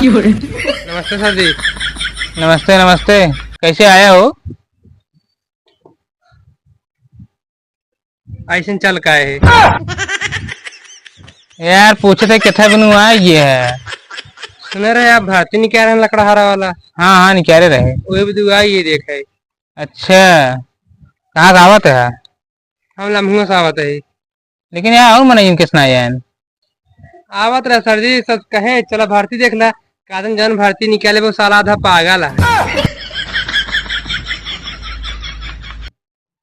नमस्ते सर जी। नमस्ते नमस्ते। कैसे आया हो? ऐसे चल का है यार पूछे थे कितना बिनु आ ये है। सुने रहे आप भारती नहीं कह रहे हैं लकड़हारा वाला। हाँ हाँ निकाले रहे। वही भी दुआ ये देखा है। अच्छा कहाँ दावत है? हम लम्हुआ से आवत है। लेकिन यार और मना इनके सुना यार। आवत रहे सर जी सब कहे चलो भारती देख ला। कादन जन भारती निकाले वो साला आधा पागल है।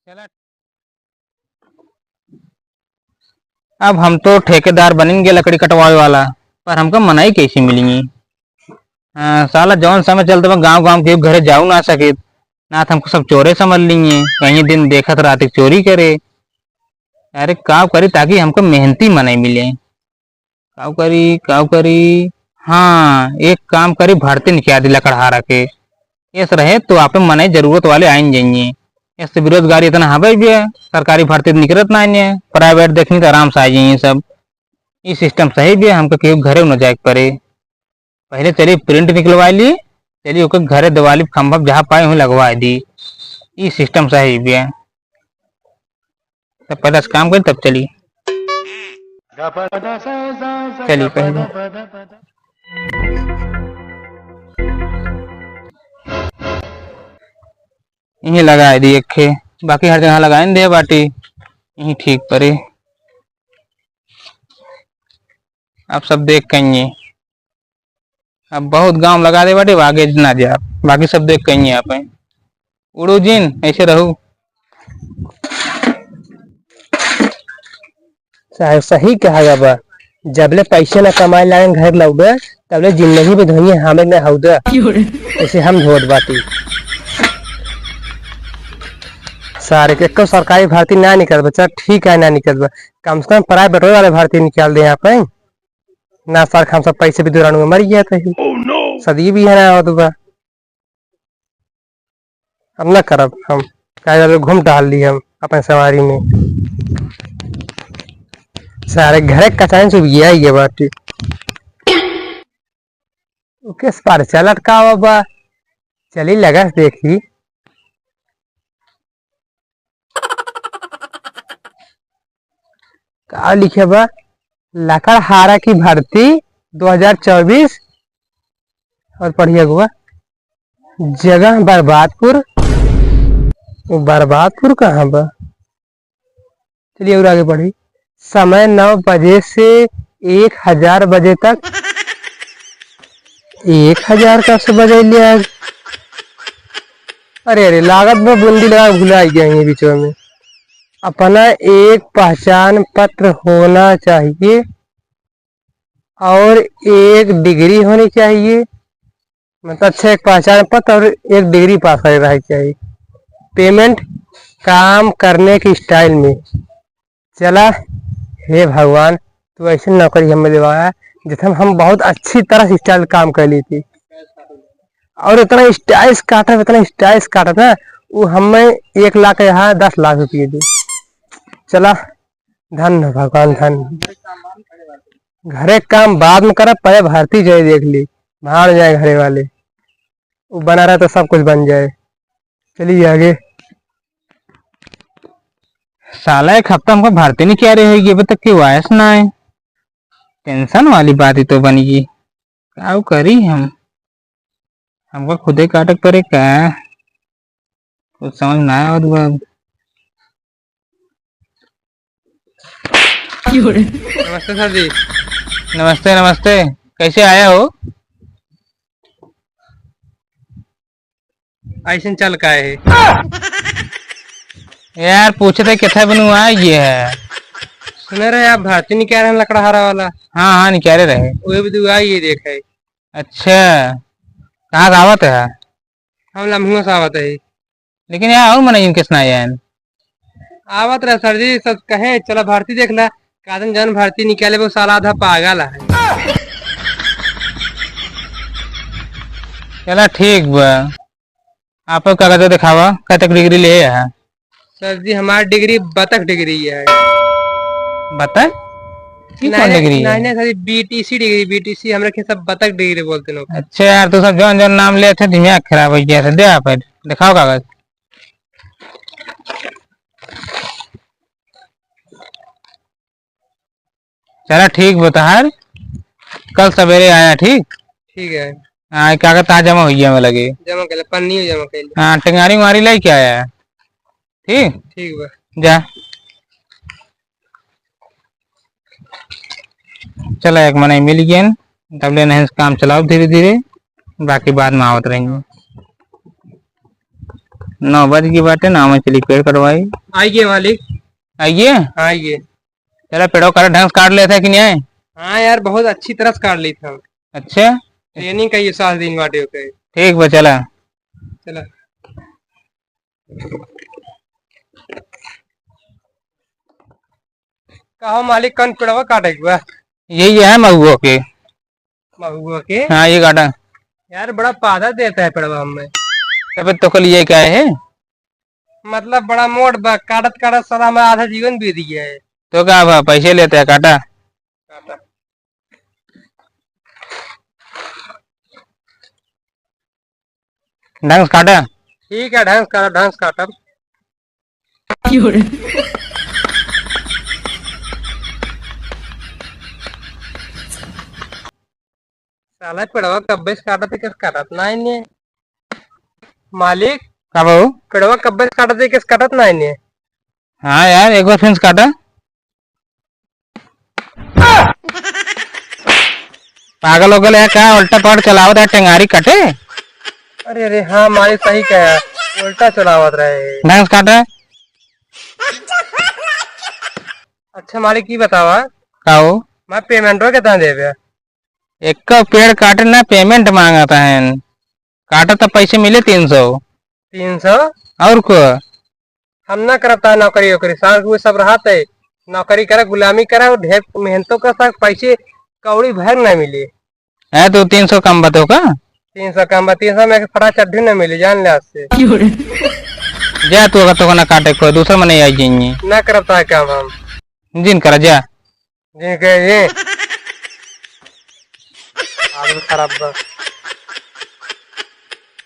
चला अब हम तो ठेकेदार बनेंगे लकड़ी कटवाए वाला, पर हमको मनाई कैसी मिलेंगी? हाँ साला जौन समय चलते मैं गांव गांव के घरे जाऊ ना सके ना तो हमको सब चोरे समझ लेंगे, कहीं दिन देखत रात चोरी करे। अरे काव करी ताकि हमको मेहनती मनाई मिले। काव करी। हाँ एक काम करी भर्ती निकाल दी लकड़हारा के। ऐसा रहे तो आप मनाई जरूरत वाले आइन जाइए। ऐसे बेरोजगारी इतना हवे भी है, सरकारी भर्ती तो निकलत ना है, प्राइवेट देखनी तो आराम से आ जाइए सब। ये सिस्टम सही भी है, हमको कहीं घरे न जाए पड़े। पहले चलिए प्रिंट निकलवा ली, चलिए ओके घरे दिवाली खंभा जहाँ पाए वहीं लगवा दी। ये सिस्टम सही भी है। तब पहले काम करें तब चलिए। चलिए पहले यही लगा दी एक खे, बाकी हर जगह लगाए दे बाटी यही ठीक पड़े। आप सब देख कहिए, अब बहुत गांव लगा दे बाटे आगे ना जा, बाकी सब देख कहिए आप उड़ू जिन ऐसे रहू। सही कहा बा। जबले पैसे न कमाए लाए घर लौटे तबले जिंदगी में धोइए हमें न हौदा। ऐसे हम धोत बाटी सारे के को सरकारी भर्ती ना निकल बच्चा ठीक है ना निकल बा। कम से कम प्राइवेट वाले भर्ती निकाल दे यहाँ पे ना सर हम सब पैसे भी दौरान में मर गया था सदी भी है ना हो तो बा। अब ना करब हम क्या घूम टहल ली हम अपने सवारी में सारे घरे कचाइन से गया ये बात किस पर चलट का बाबा चली लगा देखी का लिखे बा लकड़हारा की भर्ती 2024 और पढ़िए हुआ जगह बर्बादपुर। बर्बादपुर कहाँ बा? चलिए और आगे बढ़ी। समय 9 बजे से 1000 बजे तक। 1000 का से बजे लिया। अरे अरे लागत में बूंदी लगा भुला गया ये बीचों में। अपना एक पहचान पत्र होना चाहिए और एक डिग्री होनी चाहिए, मतलब अच्छा एक पहचान पत्र और एक डिग्री पास कर रहा चाहिए। पेमेंट काम करने की स्टाइल में। चला हे भगवान तू ऐसी नौकरी हमें दिलवाया जिसमें हम बहुत अच्छी तरह से स्टाइल काम कर ली थी और इतना स्टाइल्स काटा ना वो हमें 1 लाख यहाँ 10 लाख रुपये दी। चला धन भगवान धन। घरे काम बाद में करा पहले भर्ती जाए देख ली भाड़ जाए घरे वाले वो बना रहा तो सब कुछ बन जाए। चलिए आगे। साला एक हफ्ता हमको भर्ती नहीं क्या रहेगी अभी तक की वायस ना है। टेंशन वाली बात ही तो बनेगी। क्या करी हमको खुदे काटक पड़े का कुछ समझ ना आया। नमस्ते सर जी। नमस्ते नमस्ते। कैसे आया हो? ऐसे चल का है यार पूछे थे कितना बिनु आ ये है। सुने रहे आप भारती नहीं कह रहे हैं लकड़हारा वाला। हाँ हाँ निकाले रहे। वही भी दुआ ये देखा है। अच्छा कहाँ दावत है? हम लम्हुआ से आवत है। लेकिन यार और मना इनके सुना यार। आवत रहे सर जी सब कहे चलो भारती देख ला। कादन जन भारती निकाले वो साला आधा पागल है। चला ठीक बा। आप कागज दिखावा कतक डिग्री ले है? सर जी हमारी डिग्री बतख डिग्री है। बतख? की कौन डिग्री है? नहीं सर, बीटीसी डिग्री, बीटीसी हमरा के सब बतख डिग्री बोलते लोग। अच्छा यार, तू सब जौन जौन नाम ले थे दिमाग खराब हो गया। दे आप दिखाओ कागज। चला ठीक बताहर, कल सवेरे आया। ठीक ठीक है, हाँ, कागज कहाँ जमा हो गया? मैं लगे जमा कर पन्नी जमा कर। हाँ, टेंगारी मारी लाई क्या आया। ठीक ठीक बा। जा, चला एक मना मिल गया। तब ले नहीं काम चलाओ धीरे धीरे, बाकी बाद में आवत रहेंगे। 9 बज की बात है ना, मैं चली पेड़ कटवाई। आइए मालिक, आइए। आइए। चला पेड़ों का ढंग से काट लेता है कि नहीं आए? हाँ यार, बहुत अच्छी तरह से काट ली था। अच्छा ट्रेनिंग का ये 7 दिन बाटे होते। ठीक बा, चला चला। कहो मालिक, कौन पेड़वा काटे के बा? यही है महुआ के। महुआ के? हाँ ये काटा। यार बड़ा पादा देता है पेड़वा हमें। तब तो कल ये क्या है? मतलब बड़ा मोट बा, काटत काटत सारा हमारा आधा जीवन बीत गया है। तो क्या बा, पैसे लेते हैं काटा। काटा। ढंग से काटा। ठीक है, ढंग से काटा, ढंग से काटा। साला पेड़वा कब्बे से काटत है, किस काटत ना इन्हें। मालिक, का बहू? पेड़वा कब्बे से काटत है, किस काटत ना इन्हें। हाँ यार, एक बार फिर से काटा। पागल हो गए क्या? उल्टा पड़ चलाओ था, टेंगारी कटे। अरे अरे हाँ मालिक, सही कहा, उल्टा चलावत रहे। ढंग से काटा। अच्छा मालिक, की बतावा काओ? मैं पेमेंटो कितना देवे? एक का पेड़ काटना पेमेंट मांगता है। काटा तो पैसे मिले 300। 300? और को हम ना करता है नौकरी वोकरी, सांस वो सब रहते है। नौकरी करे, गुलामी करे, और ढेर मेहनतों का साथ पैसे कौड़ी भर ना मिले। है तो 300 कम बताओ का? 300 कम, 300 में फटा चड्ढी न मिली, जान ले आज से। जा तू, अगर तो ना काटे कोई दूसरा में नहीं आई जाएंगे। ना करता है काम हम। जिन करा जा। जिनके ये आदमी खराब बा।